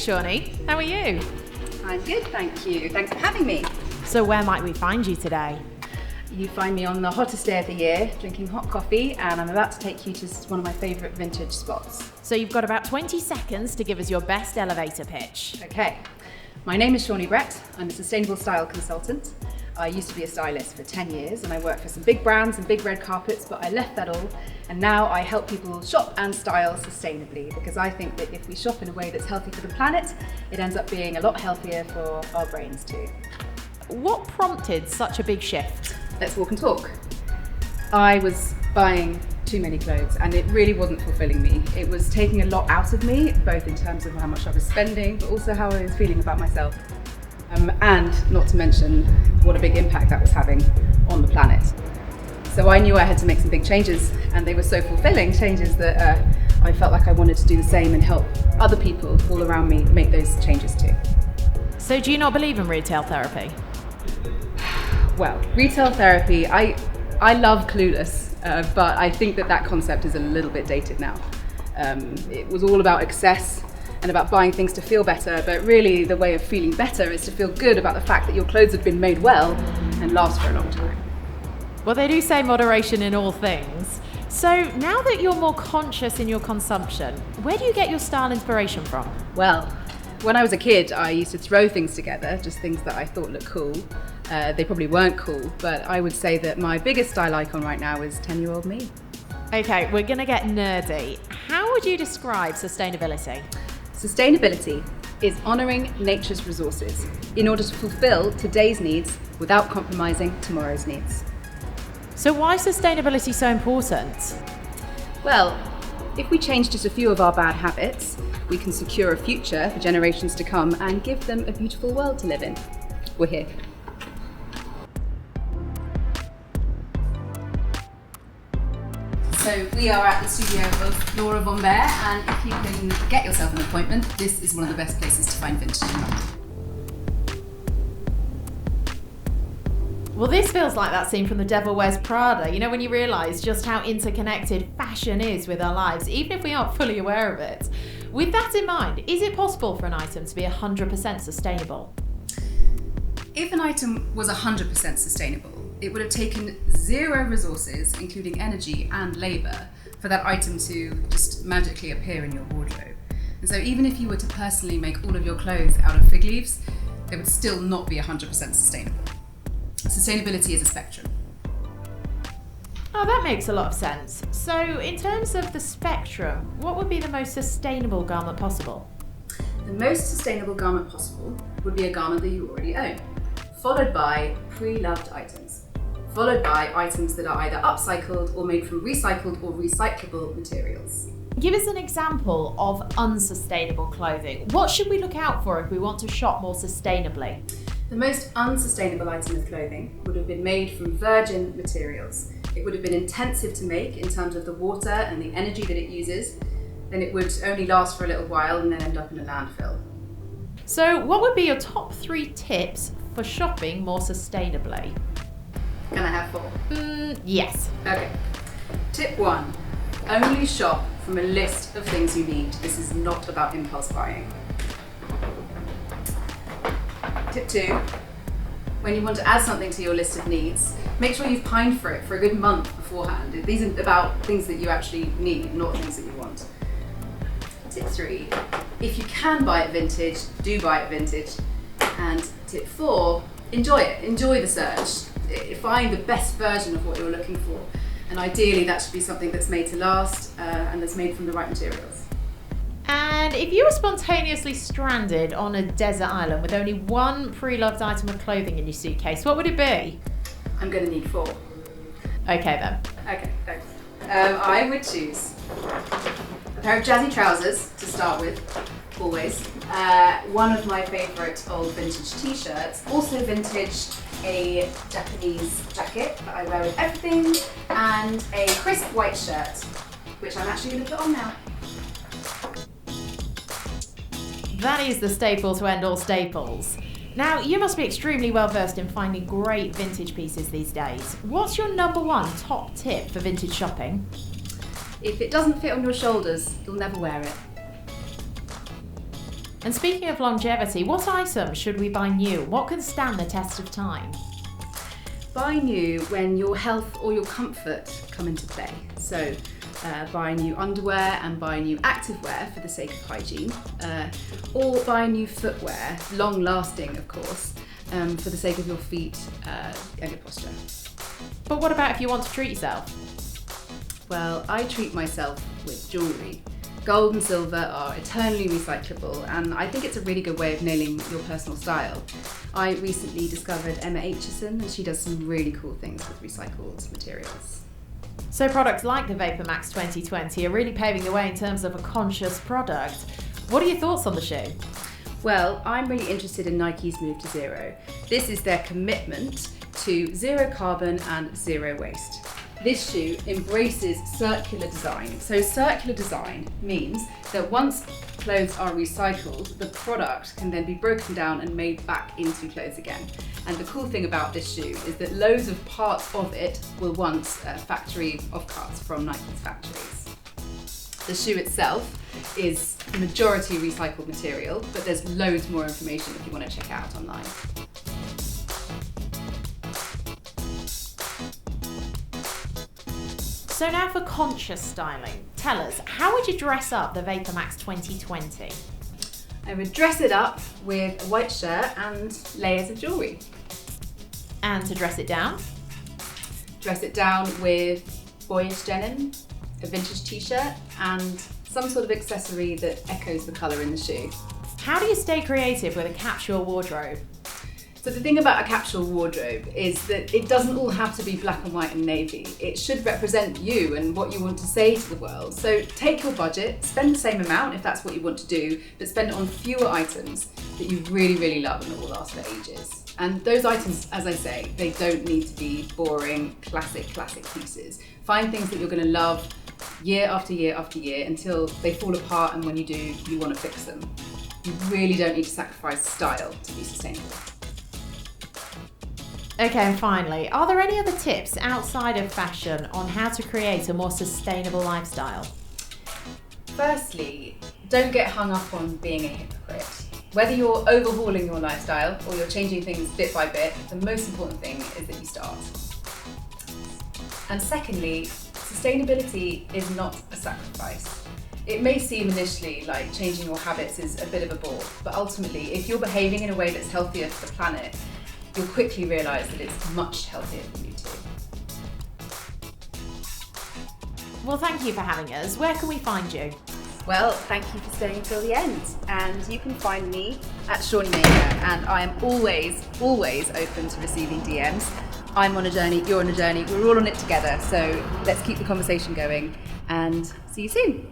Shawnee, how are you? I'm good, thank you. Thanks for having me. So where might we find you today? You find me on the hottest day of the year, drinking hot coffee, and I'm about to take you to one of my favourite vintage spots. So you've got about 20 seconds to give us your best elevator pitch. Okay, my name is Shawnee Brett. I'm a sustainable style consultant. I used to be a stylist for 10 years and I worked for some big brands and big red carpets, but I left that all and now I help people shop and style sustainably because I think that if we shop in a way that's healthy for the planet, it ends up being a lot healthier for our brains too. What prompted such a big shift? Let's walk and talk. I was buying too many clothes and it really wasn't fulfilling me. It was taking a lot out of me, both in terms of how much I was spending, but also how I was feeling about myself. And not to mention what a big impact that was having on the planet. So I knew I had to make some big changes and they were so fulfilling changes that I felt like I wanted to do the same and help other people all around me make those changes too. So do you not believe in retail therapy? Well, retail therapy, I love Clueless, but I think that concept is a little bit dated now. It was all about excess and about buying things to feel better, but really the way of feeling better is to feel good about the fact that your clothes have been made well and last for a long time. Well, they do say moderation in all things. So now that you're more conscious in your consumption, where do you get your style inspiration from? Well, when I was a kid, I used to throw things together, just things that I thought looked cool. They probably weren't cool, but I would say that my biggest style icon right now is 10-year-old me. Okay, we're gonna get nerdy. How would you describe sustainability? Sustainability is honouring nature's resources in order to fulfil today's needs without compromising tomorrow's needs. So why is sustainability so important? Well, if we change just a few of our bad habits, we can secure a future for generations to come and give them a beautiful world to live in. We're here. So we are at the studio of Laura Von Bear, and if you can get yourself an appointment, this is one of the best places to find vintage in London. Well, this feels like that scene from The Devil Wears Prada, you know, when you realise just how interconnected fashion is with our lives, even if we aren't fully aware of it. With that in mind, is it possible for an item to be 100% sustainable? If an item was 100% sustainable, it would have taken zero resources, including energy and labour, for that item to just magically appear in your wardrobe. And so even if you were to personally make all of your clothes out of fig leaves, they would still not be 100% sustainable. Sustainability is a spectrum. Oh, that makes a lot of sense. So in terms of the spectrum, what would be the most sustainable garment possible? The most sustainable garment possible would be a garment that you already own, followed by pre-loved items, followed by items that are either upcycled or made from recycled or recyclable materials. Give us an example of unsustainable clothing. What should we look out for if we want to shop more sustainably? The most unsustainable item of clothing would have been made from virgin materials. It would have been intensive to make in terms of the water and the energy that it uses. Then it would only last for a little while and then end up in a landfill. So what would be your top 3 tips for shopping more sustainably? Can I have 4? Yes. Okay. Tip 1, only shop from a list of things you need. This is not about impulse buying. Tip 2, when you want to add something to your list of needs, make sure you've pined for it for a good month beforehand. These are about things that you actually need, not things that you want. Tip 3, if you can buy it vintage, do buy it vintage. And tip 4, enjoy it, enjoy the search. Find the best version of what you're looking for. And ideally that should be something that's made to last and that's made from the right materials. And if you were spontaneously stranded on a desert island with only one pre-loved item of clothing in your suitcase, what would it be? I'm going to need 4. Okay then. Okay, thanks. I would choose a pair of jazzy trousers to start with, always. One of my favourite old vintage t-shirts, also vintage, a Japanese jacket that I wear with everything, and a crisp white shirt, which I'm actually going to put on now. That is the staple to end all staples. Now, you must be extremely well versed in finding great vintage pieces these days. What's your #1 top tip for vintage shopping? If it doesn't fit on your shoulders, you'll never wear it. And speaking of longevity, what items should we buy new? What can stand the test of time? Buy new when your health or your comfort come into play. So buy new underwear and buy new activewear for the sake of hygiene, or buy new footwear, long lasting of course, for the sake of your feet and your posture. But what about if you want to treat yourself? Well, I treat myself with jewellery. Gold and silver are eternally recyclable, and I think it's a really good way of nailing your personal style. I recently discovered Emma Aitchison, and she does some really cool things with recycled materials. So products like the VaporMax 2020 are really paving the way in terms of a conscious product. What are your thoughts on the shoe? Well, I'm really interested in Nike's move to zero. This is their commitment to zero carbon and zero waste. This shoe embraces circular design. So circular design means that once clothes are recycled, the product can then be broken down and made back into clothes again. And the cool thing about this shoe is that loads of parts of it were once a factory of parts from Nike's factories. The shoe itself is majority recycled material, but there's loads more information if you want to check it out online. So now for conscious styling. Tell us, how would you dress up the VaporMax 2020? I would dress it up with a white shirt and layers of jewellery. And to dress it down? Dress it down with boyish denim, a vintage t-shirt, and some sort of accessory that echoes the colour in the shoe. How do you stay creative with a capsule wardrobe? So the thing about a capsule wardrobe is that it doesn't all have to be black and white and navy. It should represent you and what you want to say to the world. So take your budget, spend the same amount if that's what you want to do, but spend it on fewer items that you really, really love and that will last for ages. And those items, as I say, they don't need to be boring, classic pieces. Find things that you're going to love year after year after year until they fall apart, and when you do, you want to fix them. You really don't need to sacrifice style to be sustainable. Okay, and finally, are there any other tips outside of fashion on how to create a more sustainable lifestyle? Firstly, don't get hung up on being a hypocrite. Whether you're overhauling your lifestyle or you're changing things bit by bit, the most important thing is that you start. And secondly, sustainability is not a sacrifice. It may seem initially like changing your habits is a bit of a bore, but ultimately, if you're behaving in a way that's healthier for the planet, you'll quickly realise that it's much healthier for you too. Well, thank you for having us. Where can we find you? Well, thank you for staying till the end. And you can find me at Shawnee Maker, and I am always open to receiving DMs. I'm on a journey, you're on a journey, we're all on it together. So let's keep the conversation going and see you soon.